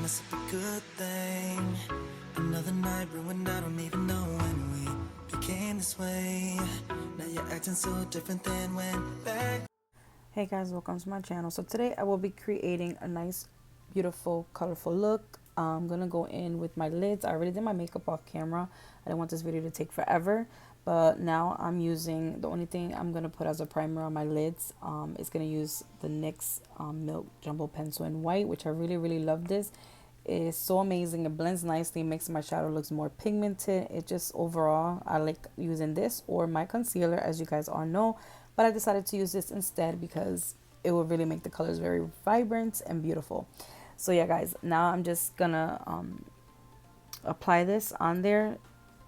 promise it'll be a good thing. Another night ruined, I don't even know when we became this way. Now you're acting so different than when back. Hey guys, welcome to my channel. So today I will be creating a nice, beautiful, colorful look. I'm gonna go in with my lids. I already did my makeup off camera. I didn't want this video to take forever, but now I'm using, the only thing I'm gonna put as a primer on my lids is gonna use the NYX Milk Jumbo Pencil in white, which I really love. This is so amazing. It blends nicely, makes my shadow looks more pigmented. It just overall, I like using this or my concealer, as you guys all know, but I decided to use this instead because it will really make the colors very vibrant and beautiful. So yeah guys, now I'm just gonna apply this on there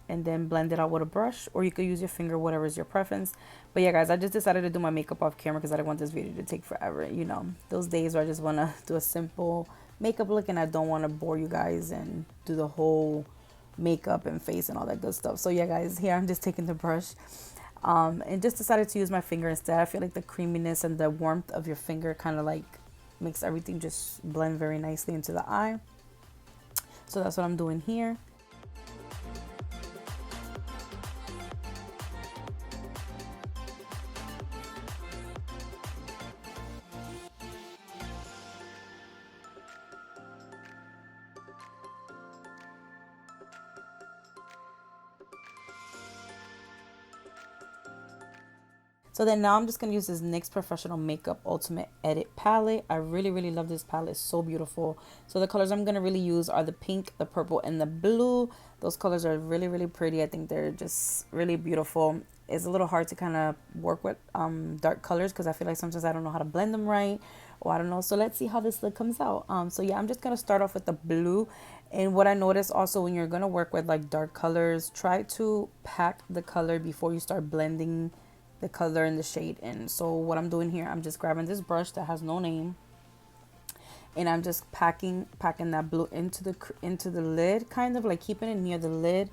and then blend it out with a brush, or you could use your finger, whatever is your preference. But yeah guys, I just decided to do my makeup off camera because I didn't want this video to take forever. You know, those days where I just want to do a simple makeup look and I don't want to bore you guys and do the whole makeup and face and all that good stuff. So yeah guys, here I'm just taking the brush and just decided to use my finger instead. I feel like the creaminess and the warmth of your finger kind of like makes everything just blend very nicely into the eye. So that's what I'm doing here. So then now I'm just going to use this NYX Professional Makeup Ultimate Edit palette. I really love this palette. It's so beautiful. So the colors I'm going to really use are the pink, the purple, and the blue. Those colors are really pretty. I think they're just really beautiful. It's a little hard to kind of work with dark colors because I feel like sometimes I don't know how to blend them right, or I don't know. So let's see how this look comes out. So yeah, I'm just going to start off with the blue. And what I noticed also when you're going to work with like dark colors, try to pack the color before you start blending the color and the shade in. So what I'm doing here, I'm just grabbing this brush that has no name, and I'm just packing that blue into the lid, kind of like keeping it near the lid,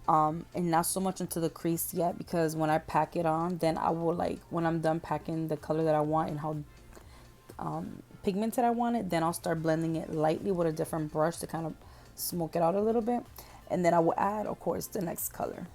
and not so much into the crease yet, because when I pack it on, then I will, like, when I'm done packing the color that I want and how pigmented I want it, then I'll start blending it lightly with a different brush to kind of smoke it out a little bit, and then I will add, of course, the next color.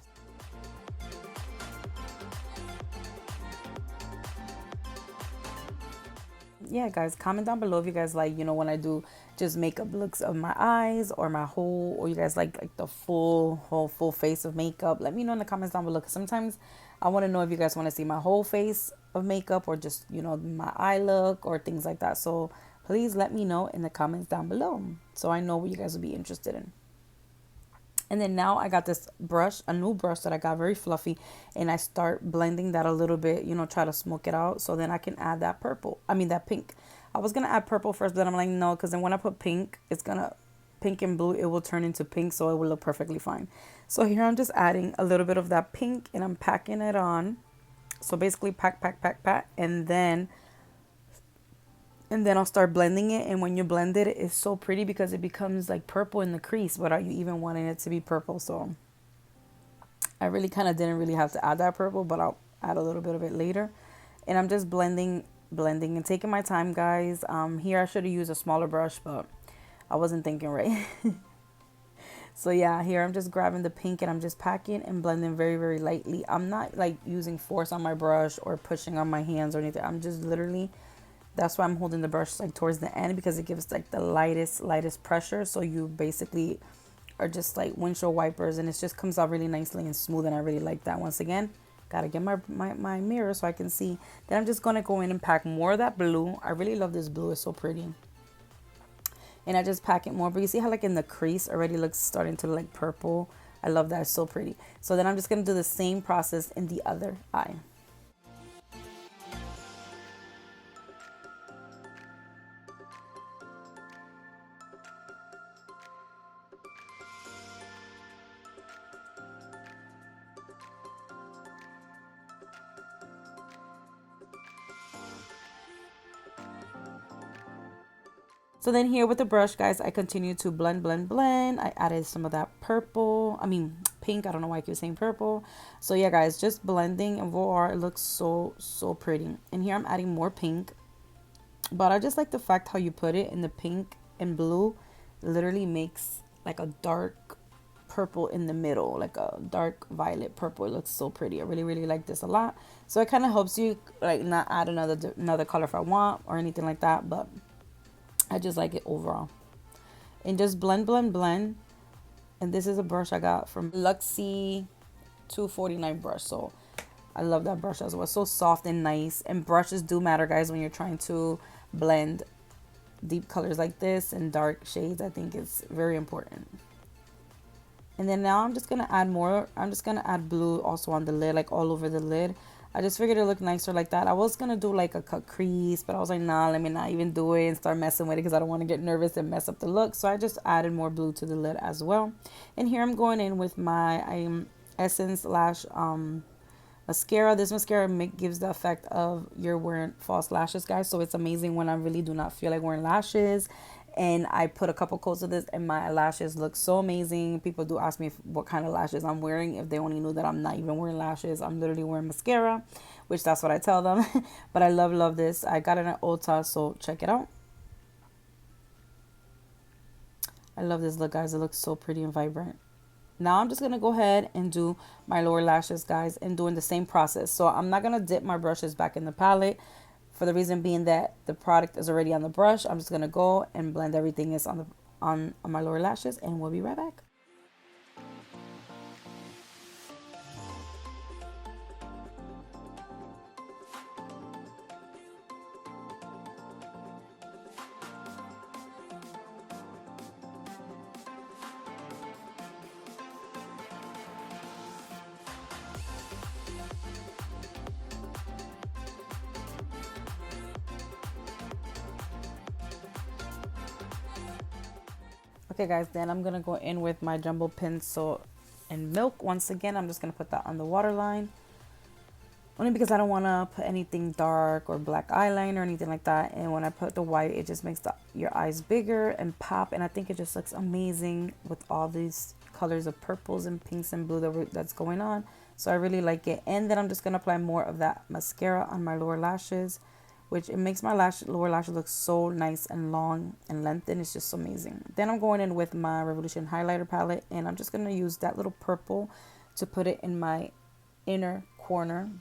Yeah guys, comment down below if you guys like, you know, when I do just makeup looks of my eyes or my whole, or you guys like the full face of makeup. Let me know in the comments down below, because sometimes I want to know if you guys want to see my whole face of makeup or just, you know, my eye look or things like that. So please let me know in the comments down below so I know what you guys will be interested in. And then now I got this brush, a new brush that I got, very fluffy, and I start blending that a little bit, you know, try to smoke it out so then I can add that that pink. I was going to add purple first, but I'm like, no, because then when I put pink, pink and blue, it will turn into pink, so it will look perfectly fine. So here I'm just adding a little bit of that pink and I'm packing it on. So basically pack, and then I'll start blending it. And when you blend it, it's so pretty because it becomes like purple in the crease without you even wanting it to be purple. So I really kind of didn't really have to add that purple, but I'll add a little bit of it later. And I'm just blending and taking my time, guys. Here I should have used a smaller brush, but I wasn't thinking right. So yeah, here I'm just grabbing the pink and I'm just packing and blending very lightly. I'm not like using force on my brush or pushing on my hands or anything. I'm just literally, that's why I'm holding the brush like towards the end, because it gives like the lightest pressure. So you basically are just like windshield wipers, and it just comes out really nicely and smooth, and I really like that. Once again, gotta get my mirror so I can see. Then I'm just gonna go in and pack more of that blue. I really love this blue, it's so pretty. And I just pack it more, but you see how like in the crease already looks starting to like purple. I love that, it's so pretty. So then I'm just gonna do the same process in the other eye. So then here with the brush, guys, I continue to blend. I added some of that pink. I don't know why I keep saying purple. So yeah, guys, just blending, and voila, it looks so pretty. And here I'm adding more pink. But I just like the fact how you put it in the pink and blue. literally makes like a dark purple in the middle, like a dark violet purple. It looks so pretty. I really really like this a lot. So it kind of helps you like not add another color if I want or anything like that, but I just like it overall. And just blend blend blend. And this is a brush I got from Luxie 249 brush. So I love that brush as well. It's so soft and nice. And brushes do matter, guys, when you're trying to blend deep colors like this and dark shades. I think it's very important. And then now I'm just going to add more. I'm just going to add blue also on the lid, like all over the lid. I just figured it looked nicer like that. I was going to do like a cut crease, but I was like, nah, let me not even do it and start messing with it because I don't want to get nervous and mess up the look. So I just added more blue to the lid as well. And here I'm going in with my Essence Lash mascara. This mascara gives the effect of you're wearing false lashes, guys. So it's amazing when I really do not feel like wearing lashes. And I put a couple coats of this and my lashes look so amazing. People do ask me what kind of lashes I'm wearing. If they only knew that I'm not even wearing lashes, I'm literally wearing mascara, which that's what I tell them. But I love this. I got it at Ulta, so check it out. I love this look, guys. It looks so pretty and vibrant. Now I'm just going to go ahead and do my lower lashes, guys, and doing the same process. So I'm not going to dip my brushes back in the palette for the reason being that the product is already on the brush. I'm just going to go and blend everything is on my lower lashes, and we'll be right back. Okay, guys, then I'm going to go in with my Jumbo Pencil and Milk. Once again, I'm just going to put that on the waterline. Only because I don't want to put anything dark or black eyeliner or anything like that. And when I put the white, it just makes your eyes bigger and pop. And I think it just looks amazing with all these colors of purples and pinks and blue that's going on. So I really like it. And then I'm just going to apply more of that mascara on my lower lashes, which it makes my lower lashes look so nice and long and lengthened. It's just amazing. Then I'm going in with my Revolution highlighter palette, and I'm just going to use that little purple to put it in my inner corner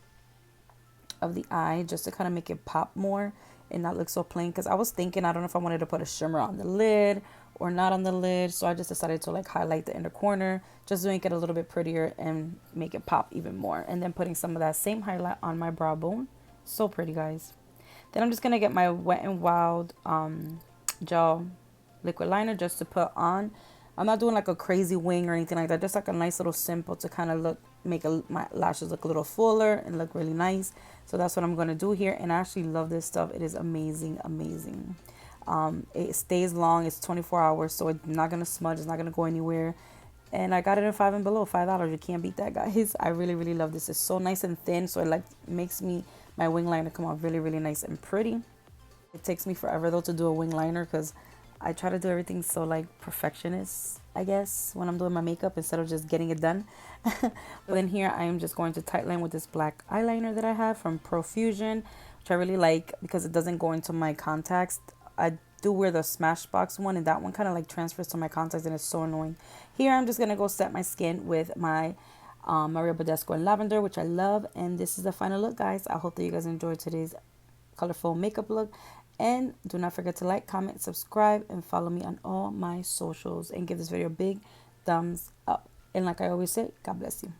of the eye, just to kind of make it pop more and not look so plain. Because I was thinking, I don't know if I wanted to put a shimmer on the lid or not on the lid, so I just decided to like highlight the inner corner just to make it a little bit prettier and make it pop even more. And then putting some of that same highlight on my brow bone. So pretty, guys. Then I'm just going to get my Wet n Wild gel liquid liner just to put on. I'm not doing like a crazy wing or anything like that. Just like a nice little simple to kind of make my lashes look a little fuller and look really nice. So that's what I'm going to do here. And I actually love this stuff. It is amazing, amazing. It stays long. It's 24 hours. So it's not going to smudge. It's not going to go anywhere. And I got it in 5 and below, $5. You can't beat that, guys. I really, really love this. It's so nice and thin. So it like makes my wing liner come out really, really nice and pretty. It takes me forever though to do a wing liner because I try to do everything so like perfectionist, I guess, when I'm doing my makeup instead of just getting it done. But then here I am just going to tightline with this black eyeliner that I have from Profusion, which I really like because it doesn't go into my contacts. I do wear the Smashbox one, and that one kind of like transfers to my contacts, and it's so annoying. Here I'm just going to go set my skin with my Maria Badescu in Lavender, which I love. And this is the final look, guys. I hope that you guys enjoyed today's colorful makeup look. And do not forget to like, comment, subscribe, and follow me on all my socials. And give this video a big thumbs up. And like I always say, God bless you.